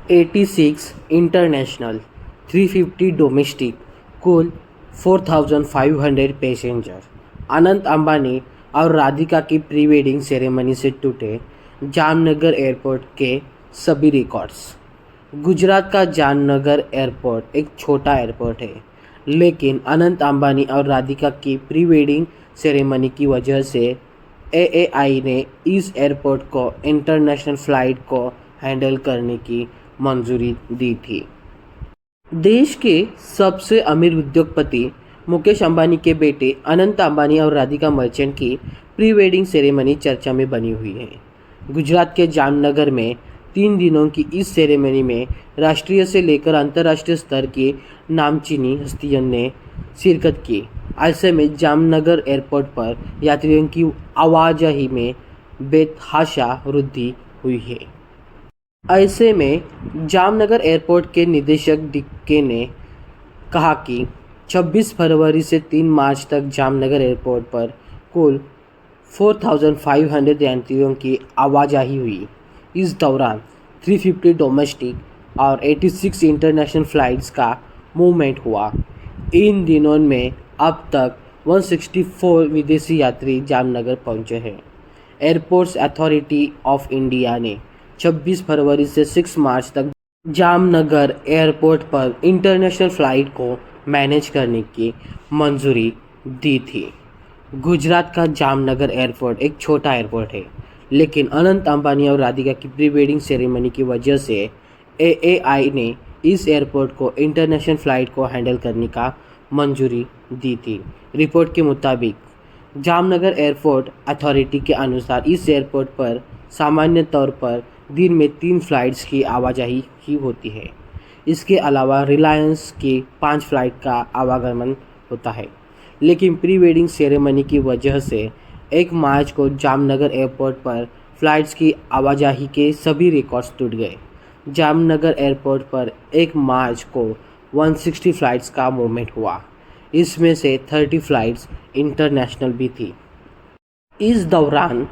86 international, 350 domestic, कुल 4,500 passenger. Anant Ambani और राधिका की प्री वेडिंग सेरेमनी से टूटे जामनगर एयरपोर्ट के सभी रिकॉर्ड्स। गुजरात का जामनगर एयरपोर्ट एक छोटा एयरपोर्ट है, लेकिन अनंत अंबानी और राधिका की प्री वेडिंग सेरेमनी की वजह से एएआई ने इस एयरपोर्ट को इंटरनेशनल फ़्लाइट को हैंडल करने की मंजूरी दी थी। देश के सबसे अमीर उद्योगपति मुकेश अंबानी के बेटे अनंत अंबानी और राधिका मर्चेंट की प्री वेडिंग सेरेमनी चर्चा में बनी हुई है। गुजरात के जामनगर में 3 दिनों की इस सेरेमनी में राष्ट्रीय से लेकर अंतर्राष्ट्रीय स्तर की नामचीनी हस्तियों ने शिरकत की। ऐसे में जामनगर एयरपोर्ट पर यात्रियों की आवाजाही में बेतहाशा वृद्धि हुई है। ऐसे में जामनगर एयरपोर्ट के निदेशक डिक्के ने कहा कि 26 फरवरी से 3 मार्च तक जामनगर एयरपोर्ट पर कुल 4,500 यात्रियों की आवाजाही हुई। इस दौरान 350 डोमेस्टिक और 86 इंटरनेशनल फ़्लाइट्स का मूवमेंट हुआ। इन दिनों में अब तक 164 विदेशी यात्री जामनगर पहुंचे हैं। एयरपोर्ट्स अथॉरिटी ऑफ इंडिया ने 26 फरवरी से 6 मार्च तक जामनगर एयरपोर्ट पर इंटरनेशनल फ़्लाइट को मैनेज करने की मंजूरी दी थी। गुजरात का जामनगर एयरपोर्ट एक छोटा एयरपोर्ट है, लेकिन अनंत अंबानी और राधिका की प्री वेडिंग सेरेमनी की वजह से एएआई ने इस एयरपोर्ट को इंटरनेशनल फ़्लाइट को हैंडल करने का मंजूरी दी थी। रिपोर्ट के मुताबिक जामनगर एयरपोर्ट अथॉरिटी के अनुसार इस एयरपोर्ट पर सामान्य तौर पर दिन में 3 फ़्लाइट्स की आवाजाही ही होती है। इसके अलावा रिलायंस की 5 फ़्लाइट का आवागमन होता है, लेकिन प्री वेडिंग सेरेमनी की वजह से 1 मार्च को जामनगर एयरपोर्ट पर फ़्लाइट्स की आवाजाही के सभी रिकॉर्ड्स टूट गए। जामनगर एयरपोर्ट पर 1 मार्च को 160 फ़्लाइट्स का मूवमेंट हुआ। इसमें से 30 फ़्लाइट्स इंटरनेशनल भी थी। इस दौरान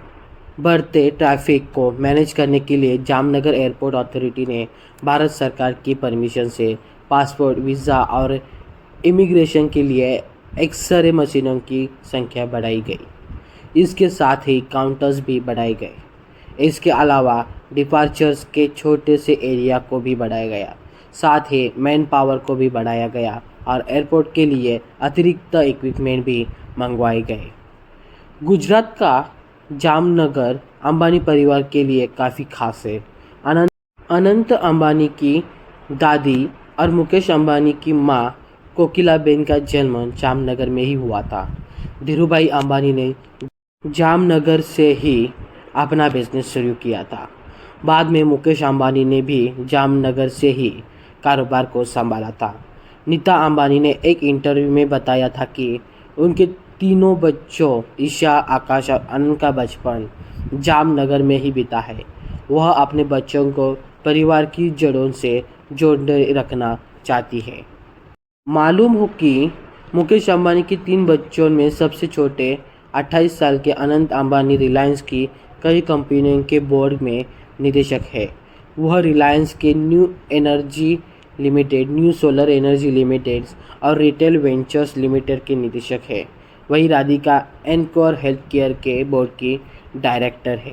बढ़ते ट्रैफिक को मैनेज करने के लिए जामनगर एयरपोर्ट अथॉरिटी ने भारत सरकार की परमिशन से पासपोर्ट, वीज़ा और इमिग्रेशन के लिए एक्स-रे मशीनों की संख्या बढ़ाई गई। इसके साथ ही काउंटर्स भी बढ़ाए गए। इसके अलावा डिपार्चर्स के छोटे से एरिया को भी बढ़ाया गया। साथ ही मैन पावर को भी बढ़ाया गया और एयरपोर्ट के लिए अतिरिक्त इक्विपमेंट भी मंगवाए गए। गुजरात का जामनगर अंबानी परिवार के लिए काफ़ी खास है। अनंत अंबानी की दादी और मुकेश अंबानी की मां कोकिलाबेन का जन्म जामनगर में ही हुआ था। धीरूभाई अंबानी ने जामनगर से ही अपना बिजनेस शुरू किया था। बाद में मुकेश अंबानी ने भी जामनगर से ही कारोबार को संभाला था। नीता अंबानी ने एक इंटरव्यू में बताया था कि उनके तीनों बच्चों ईशा, आकाश और अनंत का बचपन जामनगर में ही बीता है। वह अपने बच्चों को परिवार की जड़ों से जोड़े रखना चाहती है। मालूम हो कि मुकेश अंबानी के 3 बच्चों में सबसे छोटे 28 साल के अनंत अंबानी रिलायंस की कई कंपनियों के बोर्ड में निदेशक है। वह रिलायंस के new energy limited, new solar energy limited और रिटेल वेंचर्स लिमिटेड के निदेशक है। वही राधिका एनकोर हेल्थ केयर के बोर्ड की डायरेक्टर है।